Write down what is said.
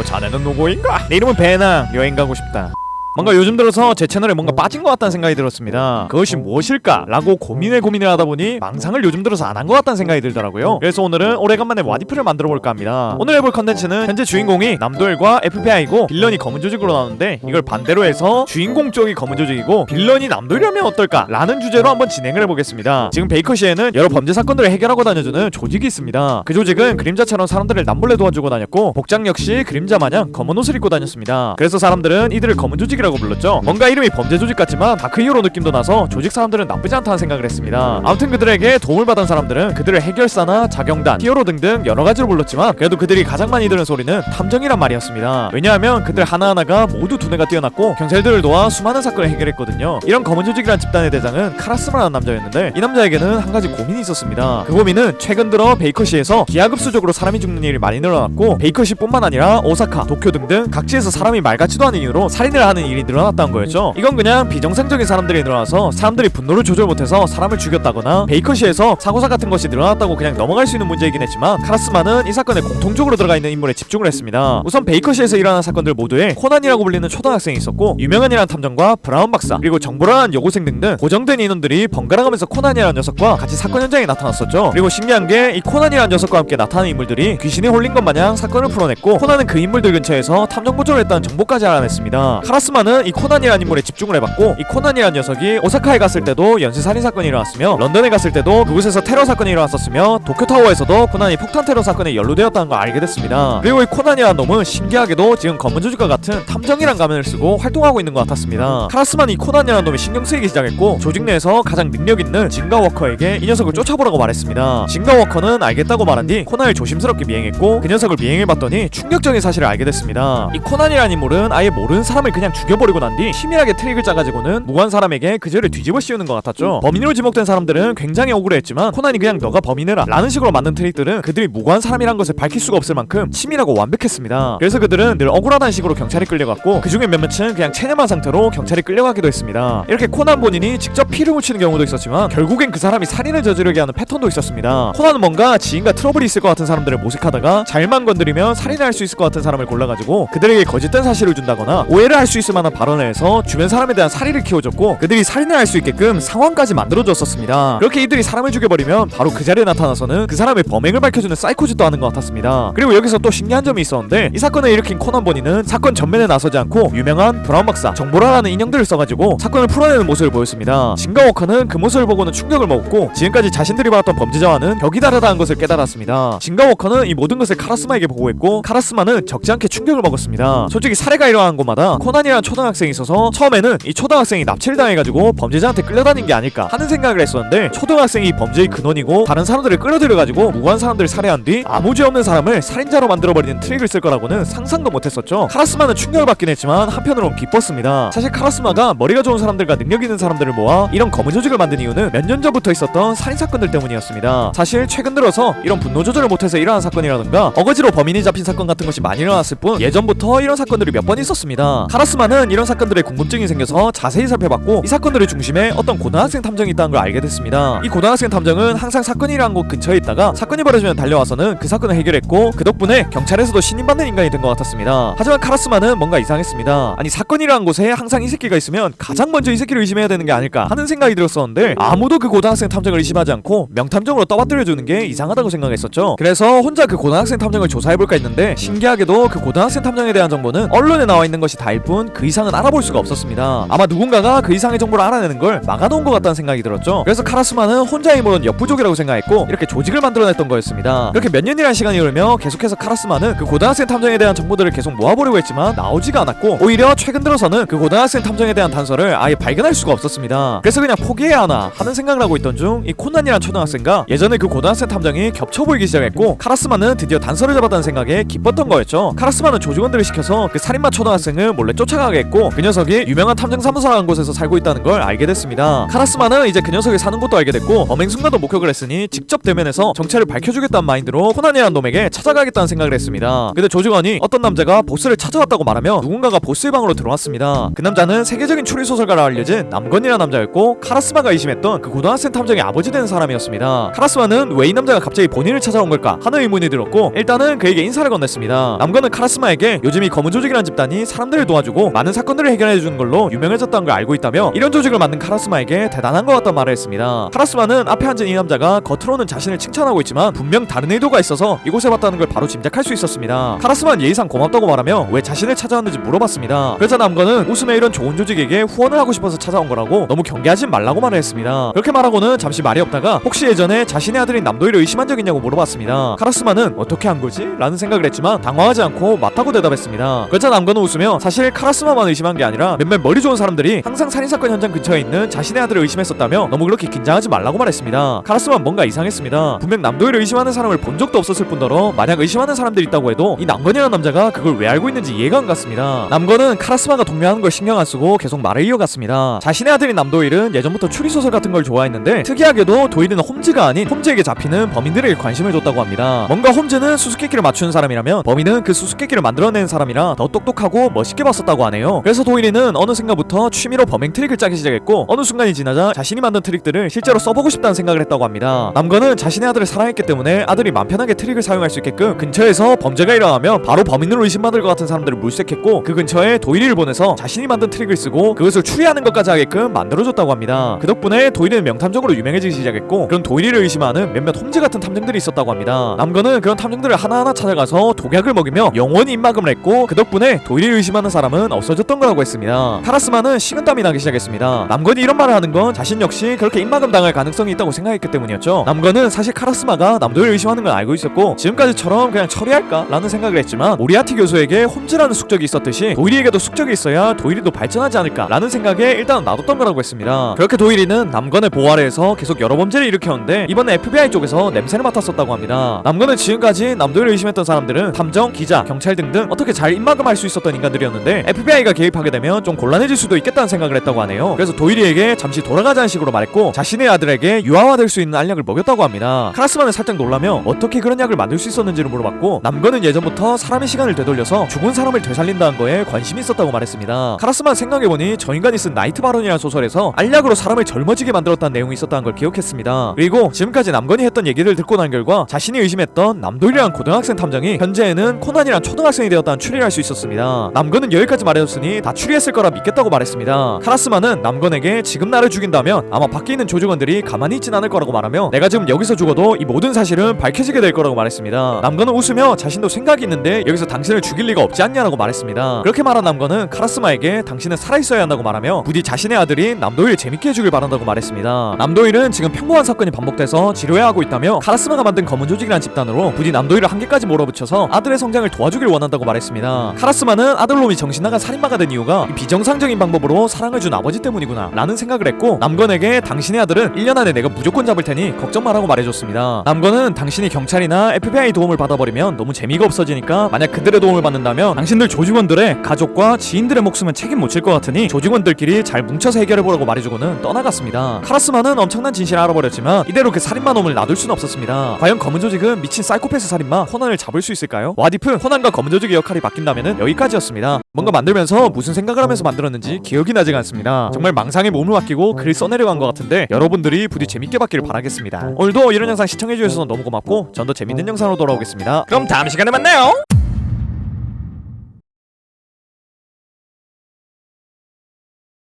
자네는 누구인가? 내 이름은 배낭. 여행 가고 싶다. 뭔가 요즘 들어서 제 채널에 뭔가 빠진 것 같다는 생각이 들었습니다. 그것이 무엇일까? 라고 고민을 하다 보니 망상을 요즘 들어서 안 한 것 같다는 생각이 들더라고요. 그래서 오늘은 오래간만에 와디프를 만들어 볼까 합니다. 오늘 해볼 컨텐츠는 현재 주인공이 남도일과 FPI고 빌런이 검은 조직으로 나오는데 이걸 반대로 해서 주인공 쪽이 검은 조직이고 빌런이 남도일이라면 어떨까? 라는 주제로 한번 진행을 해보겠습니다. 지금 베이커시에는 여러 범죄 사건들을 해결하고 다녀주는 조직이 있습니다. 그 조직은 그림자처럼 사람들을 남몰래 도와주고 다녔고 복장 역시 그림자 마냥 검은 옷을 입고 다녔습니다. 그래서 사람들은 이들을 검은 조직이라고 불렀죠. 뭔가 이름이 범죄 조직 같지만 다크 히어로 느낌도 나서 조직 사람들은 나쁘지 않다는 생각을 했습니다. 아무튼 그들에게 도움을 받은 사람들은 그들을 해결사나 자경단, 히어로 등등 여러 가지로 불렀지만 그래도 그들이 가장 많이 들은 소리는 탐정이란 말이었습니다. 왜냐하면 그들 하나하나가 모두 두뇌가 뛰어났고 경찰들을 도와 수많은 사건을 해결했거든요. 이런 검은 조직이란 집단의 대장은 카라스마라는 남자였는데 이 남자에게는 한 가지 고민이 있었습니다. 그 고민은 최근 들어 베이커시에서 기하급수적으로 사람이 죽는 일이 많이 늘어났고 베이커시뿐만 아니라 오사카, 도쿄 등등 각지에서 사람이 말 같지도 않은 이유로 살인을 하는 일이 늘어났다는 거였죠. 이건 그냥 비정상적인 사람들이 늘어나서 사람들이 분노를 조절 못해서 사람을 죽였다거나 베이커시에서 사고사 같은 것이 늘어났다고 그냥 넘어갈 수 있는 문제이긴 했지만 카라스마는 이 사건에 공통적으로 들어가 있는 인물에 집중을 했습니다. 우선 베이커시에서 일어난 사건들 모두에 코난이라고 불리는 초등학생이 있었고 유명한이라는 탐정과 브라운 박사 그리고 정보라는 여고생 등등 고정된 인원들이 번갈아가면서 코난이라는 녀석과 같이 사건 현장에 나타났었죠. 그리고 신기한 게 이 코난이라는 녀석과 함께 나타나는 인물들이 귀신이 홀린 것 마냥 사건을 풀어냈고 코난은 그 인물들 근처에서 탐정 보조를 했다는 정보까지 알아냈습니다. 카라스마는 이 코난이라는 인물에 집중을 해봤고 이 코난이라는 녀석이 오사카에 갔을 때도 연쇄살인 사건이 일어났으며 런던에 갔을 때도 그곳에서 테러 사건이 일어났었으며 도쿄타워에서도 코난이 폭탄 테러 사건에 연루되었다는 걸 알게 됐습니다. 그리고 이 코난이라는 놈은 신기하게도 지금 검은 조직과 같은 탐정이란 가면을 쓰고 활동하고 있는 것 같았습니다. 카라스마는 이 코난이라는 놈이 신경 쓰이기 시작했고 조직 내에서 가장 능력 있는 진가워커에게 이 녀석을 쫓아보라고 말했습니다. 진가워커는 알겠다고 말한 뒤 코난을 조심스럽게 미행했고 그 녀석을 미행해봤더니 충격적인 사실을 알게 됐습니다. 이 코난이라는 인물은 아예 모르는 사람을 그냥 죽여버리고 난 뒤 치밀하게 트릭을 짜가지고는 무고한 사람에게 그 죄를 뒤집어 씌우는 것 같았죠. 범인으로 지목된 사람들은 굉장히 억울해했지만 코난이 그냥 너가 범인해라 라는 식으로 만든 트릭들은 그들이 무고한 사람이란 것을 밝힐 수가 없을 만큼 치밀하고 완벽했습니다. 그래서 그들은 늘 억울하다는 식으로 경찰에 끌려갔고 그 중에 몇몇은 그냥 체념한 상태로 경찰에 끌려가기도 했습니다. 이렇게 코난 본인이 직접 피를 묻히는 경우도 있었지만 결국엔 그 사람이 살인을 저지르게 하는 패턴도 있었습니다. 코난은 뭔가 지인과 트러블이 있을 것 같은 사람들을 모색하다가 잘만 건드리면 살인을 할 수 있을 것 같은 사람을 골라가지고 그들에게 거짓된 사실을 준다거나 오해를 할 수 있을 만한 발언을 해서 주변 사람에 대한 살인을 키워줬고 그들이 살인을 할 수 있게끔 상황까지 만들어줬었습니다. 그렇게 이들이 사람을 죽여버리면 바로 그 자리에 나타나서는 그 사람의 범행을 밝혀주는 사이코짓도 하는 것 같았습니다. 그리고 여기서 또 신기한 점이 있었는데 이 사건을 일으킨 코난 본인은 사건 전면에 나서지 않고 유명한 브라운 박사, 정보라라는 인형들을 써가지고 사건을 풀어내는 모습을 보였습니다. 진가워커는 그 모습을 보고는 충격을 먹었고 지금까지 자신들이 봐왔던 범죄자와는 벽이 다르다는 것을 깨달았습니다. 진가워커는 이 모든 것을 카라스마에게 보고했고 카라스마는 적지 않게 충격을 먹었습니다. 솔직히 사례가 일어난 곳마다 코난이라는 초등학생이 있어서 처음에는 이 초등학생이 납치를 당해가지고 범죄자한테 끌려다닌 게 아닐까 하는 생각을 했었는데 초등학생이 범죄의 근원이고 다른 사람들을 끌어들여가지고 무고한 사람들을 살해한 뒤 아무 죄 없는 사람을 살인자로 만들어버리는 트릭을 쓸 거라고는 상상도 못했었죠. 카라스마는 충격을 받긴 했지만 한편으론 기뻤습니다. 사실 카라스마가 머리가 좋은 사람들과 능력 있는 사람들을 모아 이런 검은 조직을 만든 이유는 몇 년 전부터 있었던 살인사건들 때문이었습니다. 사실 최근 들어서 이런 분노 조절을 못해서 일어난 사건이라든가 어거지로 범인이 잡힌 사건 같은 것이 많이 일어났을 뿐 예전부터 이런 사건들이 몇 번 있었습니다. 카라스마는 이런 사건들에 궁금증이 생겨서 자세히 살펴봤고 이 사건들의 중심에 어떤 고등학생 탐정이 있다는 걸 알게 됐습니다. 이 고등학생 탐정은 항상 사건이 일어난 곳 근처에 있다가 사건이 벌어지면 달려와서는 그 사건을 해결했고 그 덕분에 경찰에서도 신임받는 인간이 된 것 같았습니다. 하지만 카라스마는 뭔가 이상했습니다. 아니 사건이 일어난 곳에 항상 이 새끼가 있으면 가장 먼저 이 새끼를 의심해야 되는 게 아닐까 하는 생각이 들었었는데 아무도 그 고등학생 탐정을 의심하지 않고 명탐정으로 떠받들여주는 게 이상하다고 생각했었죠. 그래서 혼자 그 고등학생 탐정을 조사해볼까 했는데 신기하게도 그 고등학생 탐정에 대한 정보는 언론에 나와 있는 것이 다일 뿐 그 이상은 알아볼 수가 없었습니다. 아마 누군가가 그 이상의 정보를 알아내는 걸 막아놓은 것 같다는 생각이 들었죠. 그래서 카라스마는 혼자의 힘으로는 역부족이라고 생각했고 이렇게 조직을 만들어냈던 거였습니다. 그렇게 몇 년이라는 시간이 흐르며 계속해서 카라스마는 그 고등학생 탐정에 대한 정보들을 계속 모아보려고 했지만 나오지가 않았고 오히려 최근 들어서는 그 고등학생 탐정에 대한 단서를 아예 발견할 수가 없었습니다. 그래서 그냥 포기해야 하나 하는 생각을 하고 있던 중 이 코난이란 초등학생과 예전에 그 고등학생 탐정이 겹쳐 보이기 시작했고 카라스마는 드디어 단서를 잡았다는 생각에 기뻤던 거였죠. 카라스마는 조직원들을 시켜서 그 살인마 초등학생을 몰래 쫓아가게 생각을 했고 그 녀석이 유명한 탐정사무소라는 곳에서 살고 있다는 걸 알게 됐습니다. 카라스마는 이제 그 녀석이 사는 곳도 알게 됐고 범행 순간도 목격을 했으니 직접 대면해서 정체를 밝혀주겠다는 마인드로 코난이라는 놈에게 찾아가겠다는 생각을 했습니다. 근데 조직원이 어떤 남자가 보스를 찾아왔다고 말하며 누군가가 보스의 방으로 들어왔습니다. 그 남자는 세계적인 추리소설가로 알려진 남건이라는 남자였고 카라스마가 의심했던 그 고등학생 탐정의 아버지 되는 사람이었습니다. 카라스마는 왜 이 남자가 갑자기 본인을 찾아온 걸까 하는 의문이 들었고 일단은 그에게 인사를 건넸습니다. 남건은 카라스마에게 요즘 이 검은 조직이라는 집단이 사람들을 도와주고 많은 사건들을 해결해주는 걸로 유명해졌다는 걸 알고 있다며 이런 조직을 만든 카라스마에게 대단한 것 같다는 말을 했습니다. 카라스마는 앞에 앉은 이 남자가 겉으로는 자신을 칭찬하고 있지만 분명 다른 의도가 있어서 이곳에 왔다는 걸 바로 짐작할 수 있었습니다. 카라스마는 예의상 고맙다고 말하며 왜 자신을 찾아왔는지 물어봤습니다. 그래서 남건은 웃음에 이런 좋은 조직에게 후원을 하고 싶어서 찾아온 거라고 너무 경계하지 말라고 말을 했습니다. 그렇게 말하고는 잠시 말이 없다가 혹시 예전에 자신의 아들인 남도희를 의심한 적 있냐고 물어봤습니다. 카라스마는 어떻게 한 거지? 라는 생각을 했지만 당황하지 않고 맞다고 대답했습니다. 그래서 남건은 웃으며 사실 카라스마만 의심한 게 아니라 몇몇 머리 좋은 사람들이 항상 살인사건 현장 근처에 있는 자신의 아들을 의심했었다며 너무 그렇게 긴장하지 말라고 말했습니다. 카라스마는 뭔가 이상했습니다. 분명 남도희를 의심하는 사람을 본 적도 없었을 뿐더러 만약 의심하는 사람들이 있다고 해도 이 남건이라는 남자가 그걸 왜 알고 있는지 이해가 안 갔습니다. 남건은 카라스마가 동요하는 걸 신경 안 쓰고 계속 말을 이어갔습니다. 자신의 아들인 남도일은 예전부터 추리소설 같은 걸 좋아했는데 특이하게도 도일은 홈즈가 아닌 홈즈에게 잡히는 범인들에게 관심을 줬다고 합니다. 뭔가 홈즈는 수수께끼를 맞추는 사람이라면 범인은 그 수수께끼를 만들어내는 사람이라 더 똑똑하고 멋있게 봤었다고 하네요. 그래서 도일이는 어느 순간부터 취미로 범행 트릭을 짜기 시작했고 어느 순간이 지나자 자신이 만든 트릭들을 실제로 써보고 싶다는 생각을 했다고 합니다. 남건은 자신의 아들을 사랑했기 때문에 아들이 맘 편하게 트릭을 사용할 수 있게끔 근처에서 범죄가 일어나면 바로 범인으로 의심받을 것 같은 사람들을 물색했고 그 근처에 도일이를 보내서 자신이 만든 트릭을 쓰고 그것을 추리하는 것까지 하게끔 만들어줬다고 합니다. 그 덕분에 도일이는 명탐정으로 유명해지기 시작했고 그런 도일이를 의심하는 몇몇 홈즈 같은 탐정들이 있었다고 합니다. 남건은 그런 탐정들을 하나하나 찾아가서 독약을 먹이며 영원히 입막음을 했고 그 덕분에 도일이를 의심하는 사람은 없어졌던 거라고 했습니다. 카라스마는 식은땀이 나기 시작했습니다. 남건이 이런 말을 하는 건 자신 역시 그렇게 입막음 당할 가능성이 있다고 생각했기 때문이었죠. 남건은 사실 카라스마가 남도일을 의심하는 걸 알고 있었고 지금까지처럼 그냥 처리할까? 라는 생각을 했지만 모리아티 교수에게 홈즈라는 숙적이 있었듯이 도일이에게도 숙적이 있어야 도일이도 발전하지 않을까? 라는 생각에 일단 놔뒀던 거라고 했습니다. 그렇게 도일이는 남건의 보호 아래에서 계속 여러 범죄를 일으켰는데 이번에 FBI 쪽에서 냄새를 맡았었다고 합니다. 남건은 지금까지 남도일을 의심했던 사람들은 탐정, 기자, 경찰 등등 어떻게 잘 입막음할 수 있었던 인간들이었는데 FBI가 개입하게 되면 좀 곤란해질 수도 있겠다는 생각을 했다고 하네요. 그래서 도일이에게 잠시 돌아가자는 식으로 말했고 자신의 아들에게 유아화될 수 있는 알약을 먹였다고 합니다. 카라스마는 살짝 놀라며 어떻게 그런 약을 만들 수 있었는지를 물어봤고 남건은 예전부터 사람의 시간을 되돌려서 죽은 사람을 되살린다는 거에 관심이 있었다고 말했습니다. 카라스마는 생각해보니 저 인간이 쓴 나이트 바론이라는 소설에서 알약으로 사람을 젊어지게 만들었다는 내용이 있었다는 걸 기억했습니다. 그리고 지금까지 남건이 했던 얘기를 듣고 난 결과 자신이 의심했던 남도일이란 고등학생 탐정이 현재에는 코난이란 초등학생이 되었다는 추리를 할 수 있었습니다. 남건은 여기까지 말해줬으니 다 추리했을 거라 믿겠다고 말했습니다. 카라스마는 남건에게 지금 나를 죽인다면 아마 밖에 있는 조직원들이 가만히 있진 않을 거라고 말하며 내가 지금 여기서 죽어도 이 모든 사실은 밝혀지게 될 거라고 말했습니다. 남건은 웃으며 자신도 생각이 있는데 여기서 당신을 죽일 리가 없지 않냐라고 말했습니다. 그렇게 말한 남건은 카라스마에게 당신은 살아있어야 한다고 말하며 부디 자신의 아들인 남도일을 재밌게 해주길 바란다고 말했습니다. 남도일은 지금 평범한 사건이 반복돼서 지루해하고 있다며 카라스마가 만든 검은 조직이란 집단으로 부디 남도일을 한계까지 몰아붙여서 아들의 성장을 도와주길 원한다고 말했습니다. 카라스마는 아들놈이 정신나간 살인마가 된 이유가 이 비정상적인 방법으로 사랑을 준 아버지 때문이구나 라는 생각을 했고 남건에게 당신의 아들은 1년 안에 내가 무조건 잡을 테니 걱정 말라고 말해줬습니다. 남건은 당신이 경찰이나 FBI 도움을 받아버리면 너무 재미가 없어지니까 만약 그들의 도움을 받는다면 당신들 조직원들의 가족과 지인들의 목숨은 책임 못 질 것 같으니 조직원들끼리 잘 뭉쳐서 해결해보라고 말해주고는 떠나갔습니다. 카라스마는 엄청난 진실을 알아버렸지만 이대로 그 살인마 놈을 놔둘 수는 없었습니다. 과연 검은 조직은 미친 사이코패스 살인마 코난을 잡을 수 있을까요? 와디프 코난과 검은 조직의 역할이 바뀐다면 여기까지였습니다. 뭔가 만들면서 무슨 생각을 하면서 만들었는지 기억이 나지가 않습니다. 정말 망상에 몸을 맡기고 글을 써내려간 것 같은데 여러분들이 부디 재밌게 봤기를 바라겠습니다. 오늘도 이런 영상 시청해주셔서 너무 고맙고 전 더 재밌는 영상으로 돌아오겠습니다. 그럼 다음 시간에 만나요.